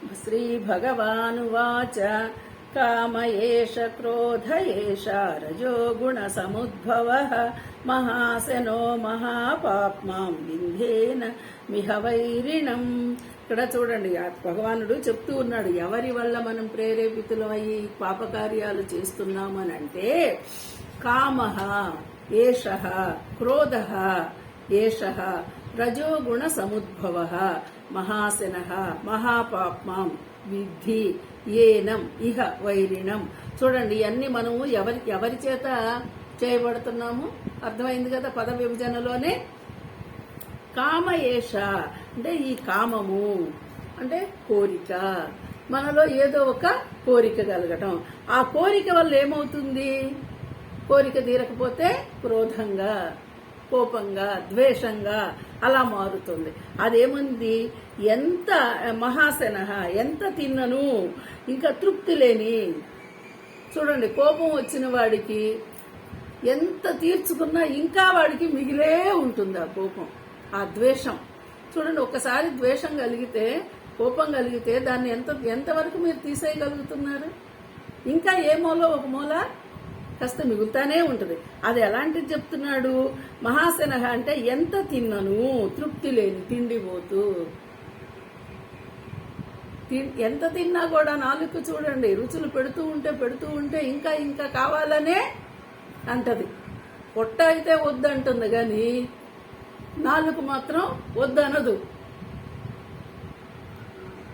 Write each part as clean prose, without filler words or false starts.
श्रीभगवानुवाच काम एष क्रोध एष रजोगुणसमुद्भवः महासनो महापाप्मां विन्धेन మిహ వైరిణం. ఇక్కడ చూడండి, భగవానుడు చెప్తూ ఉన్నాడు, ఎవరి వల్ల మనం ప్రేరేపితులమయ్యి పాపకార్యాలు చేస్తున్నామని అంటే, కామః ఏషః క్రోధః ఏషః రజోగుణ సముద్భవః మహాశనః మహాపాప్మాం విద్ధి ఏనం ఇహ వైరిణం. చూడండి, ఇవన్నీ మనము ఎవరి చేత చేయబడుతున్నాము అర్థమైంది కదా పద విభజనలోనే. కామ ఏష అంటే ఈ కామము అంటే కోరిక, మనలో ఏదో ఒక కోరిక కలగటం. ఆ కోరిక వల్ల ఏమవుతుంది? కోరిక తీరకపోతే క్రోధంగా, కోపంగా, ద్వేషంగా అలా మారుతుంది. అదేముంది, ఎంత మహాశన ఎంత తిన్నను ఇంకా తృప్తి లేని. చూడండి, కోపం వచ్చిన వాడికి ఎంత తీర్చుకున్నా ఇంకా వాడికి మిగిలే ఉంటుంది ఆ కోపం, ఆ ద్వేషం. చూడండి, ఒక్కసారి ద్వేషం కలిగితే, కోపం కలిగితే దాన్ని ఎంతవరకు మీరు తీసేయగలుగుతున్నారు? ఇంకా ఏ మూల ఒక మూల కాస్త మిగులుతానే ఉంటుంది. అది ఎలాంటిది చెప్తున్నాడు? మహాశన అంటే ఎంత తిన్నను తృప్తి లేని తిండిపోతూ. ఎంత తిన్నా కూడా నాలుగు చూడండి, రుచులు పెడుతూ ఉంటే ఇంకా ఇంకా కావాలనే అంటది. పొట్ట అయితే వద్దంటుంది కానీ నాలుగు మాత్రం వద్దనదు.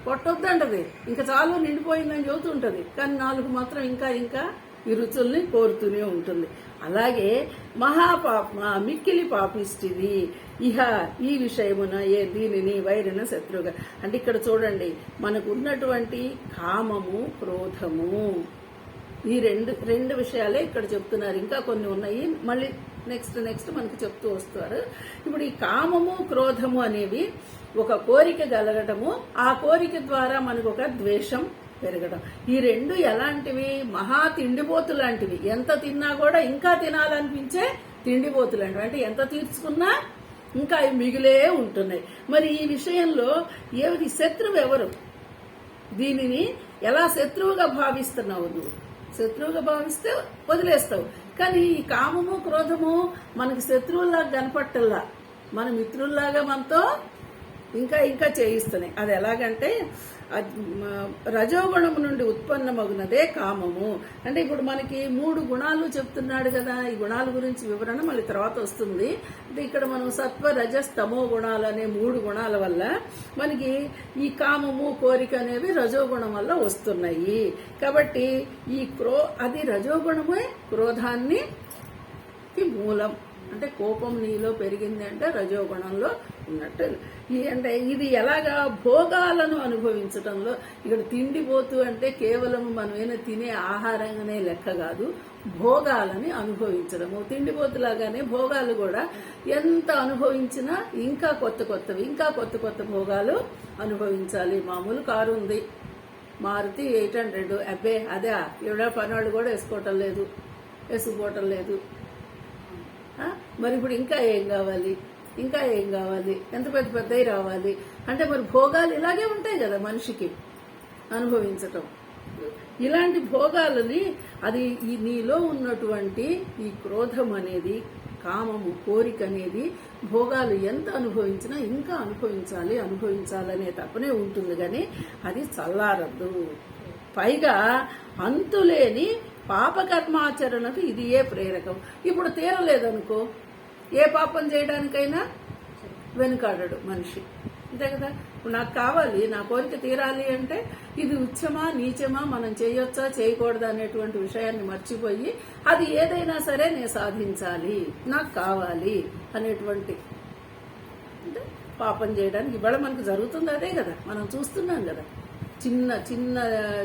పొట్టొద్దంటది, ఇంకా చాలు నిండిపోయిందని చెబుతుంటది, కానీ నాలుగు మాత్రం ఇంకా ఇంకా ఈ రుచుల్ని కోరుతూనే ఉంటుంది. అలాగే మహాపాప మిక్కిలి పాపిష్టిది ఇహ ఈ విషయమున ఏ దీనిని వైరిన శత్రువుగా. అంటే ఇక్కడ చూడండి, మనకు ఉన్నటువంటి కామము క్రోధము ఈ రెండు విషయాలే ఇక్కడ చెప్తున్నారు. ఇంకా కొన్ని ఉన్నాయి, మళ్ళీ నెక్స్ట్ మనకు చెప్తూ వస్తారు. ఇప్పుడు ఈ కామము క్రోధము అనేవి ఒక కోరిక కలగటము, ఆ కోరిక ద్వారా మనకు ఒక ద్వేషం పెరగడం. ఈ రెండు ఎలాంటివి? మహా తిండిపోతు లాంటివి. ఎంత తిన్నా కూడా ఇంకా తినాలనిపించే తిండిపోతు లాంటివి. అంటే ఎంత తీర్చుకున్నా ఇంకా అవి మిగిలే ఉంటున్నాయి. మరి ఈ విషయంలో ఏది శత్రువు ఎవరు? దీనిని ఎలా శత్రువుగా భావిస్తున్నావు నువ్వు? శత్రువుగా భావిస్తే వదిలేస్తావు, కానీ ఈ కామము క్రోధము మనకి శత్రువుల్లాగా కనపట్టల్లా, మన మిత్రుల్లాగా మనతో ఇంకా ఇంకా చేయిస్తున్నాయి. అది ఎలాగంటే రజోగుణము నుండి ఉత్పన్నమగునదే కామము. అంటే ఇప్పుడు మనకి 3 గుణాలు చెప్తున్నాడు కదా, ఈ గుణాల గురించి వివరణ మళ్ళీ తర్వాత వస్తుంది. అంటే ఇక్కడ మనం సత్వ రజస్ తమో గుణాలు అనే 3 గుణాల వల్ల మనకి ఈ కామము కోరిక అనేవి రజోగుణం వల్ల వస్తున్నాయి. కాబట్టి ఈ అది రజోగుణమే క్రోధాన్ని మూలం. అంటే కోపం నీలో పెరిగింది అంటే రజోగుణంలో ఉన్నట్టు. అంటే ఇది ఎలాగా? భోగాలను అనుభవించడంలో. ఇక్కడ తిండిపోతూ అంటే కేవలం మనమేనా తినే ఆహారంగానే లెక్క కాదు, భోగాలని అనుభవించడము. తిండిపోతులాగానే భోగాలు కూడా ఎంత అనుభవించినా ఇంకా కొత్త భోగాలు అనుభవించాలి. మామూలు కారు ఉంది, మారుతి 800, అబ్బే అదే ఎవడ పనివాళ్ళు కూడా వేసుకోవటం లేదు. మరి ఇప్పుడు ఇంకా ఏం కావాలి? ఎంత పెద్దవి రావాలి అంటే మరి భోగాలు ఇలాగే ఉంటాయి కదా మనిషికి అనుభవించటం. ఇలాంటి భోగాలని అది నీలో ఉన్నటువంటి ఈ క్రోధం అనేది, కామము కోరిక అనేది భోగాలు ఎంత అనుభవించినా ఇంకా అనుభవించాలనే తప్పనే ఉంటుంది, కానీ అది చల్లారద్దు. పైగా అంతులేని పాపకర్మాచరణకు ఇది ఏ ప్రేరకం. ఇప్పుడు తీరలేదనుకో, ఏ పాపం చేయడానికైనా వెనుకాడడు మనిషి, అంతే కదా. ఇప్పుడు నాకు కావాలి, నా కోరిక తీరాలి అంటే ఇది ఉచ్చమా నీచమా, మనం చేయొచ్చా చేయకూడదా అనేటువంటి విషయాన్ని మర్చిపోయి అది ఏదైనా సరే నేను సాధించాలి, నాకు కావాలి అనేటువంటి అంటే పాపం చేయడానికి ఇవాళ మనకు జరుగుతుంది అదే కదా, మనం చూస్తున్నాం కదా. చిన్న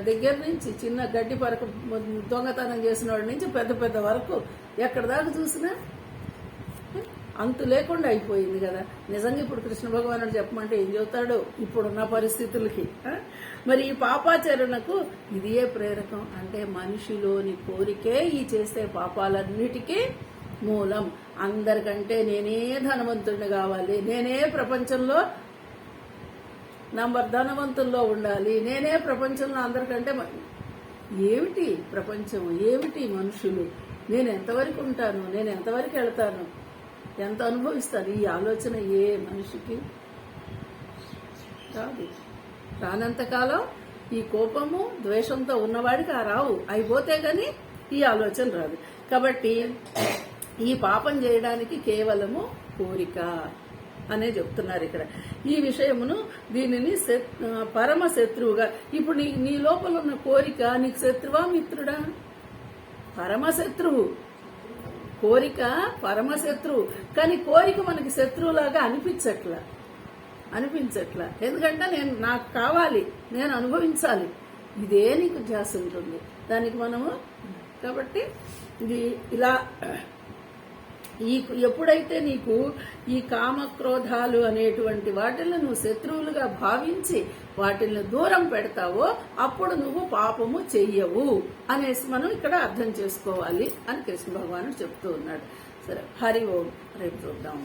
దగ్గర నుంచి చిన్న గడ్డి పరకు దొంగతనం చేసిన వాడి నుంచి పెద్ద వరకు ఎక్కడ దాకా చూసినా అంతు లేకుండా అయిపోయింది కదా. నిజంగా ఇప్పుడు కృష్ణ భగవానుడు చెప్పమంటే ఏం చెబుతాడు ఇప్పుడున్న పరిస్థితులకి? మరి ఈ పాపాచరణకు ఇది ఏ ప్రేరకం అంటే మనిషిలోని కోరికే ఈ చేసే పాపాలన్నిటికీ మూలం. అందరికంటే నేనే ధనవంతుడిని కావాలి, నేనే ప్రపంచంలో ధనవంతుల్లో ఉండాలి, నేనే ప్రపంచంలో అందరికంటే ఏమిటి ప్రపంచం, ఏమిటి మనుషులు, నేను ఎంతవరకు ఉంటాను, నేను ఎంతవరకు వెళ్తాను, ఎంత అనుభవిస్తాను, ఈ ఆలోచన ఏ మనిషికి రాదు. రానంతకాలం ఈ కోపము ద్వేషంతో ఉన్నవాడికి రావు, అయిపోతే గాని ఈ ఆలోచన రాదు. కాబట్టి ఈ పాపం చేయడానికి కేవలము కోరిక అనే చెప్తున్నారు ఇక్కడ. ఈ విషయమును దీనిని పరమ శత్రువుగా, ఇప్పుడు నీ లోపల ఉన్న కోరిక నీకు శత్రువా మిత్రుడా? పరమశత్రువు. కోరిక పరమశత్రువు. కానీ కోరిక మనకి శత్రువులాగా అనిపించట్లా. ఎందుకంటే నాకు కావాలి, నేను అనుభవించాలి, ఇదే నీకు ధ్యాస ఉంటుంది దానికి మనము. కాబట్టి ఇది ఇలా ఎప్పుడైతే నీకు ఈ కామక్రోధాలు అనేటువంటి వాటిని నువ్వు శత్రువులుగా భావించి వాటిని దూరం పెడతావో అప్పుడు నువ్వు పాపము చెయ్యవు అనేసి మనం ఇక్కడ అర్థం చేసుకోవాలి అని కృష్ణ భగవానుడు చెప్తూ ఉన్నాడు. సరే, హరి ఓం. రేపు చూద్దాం.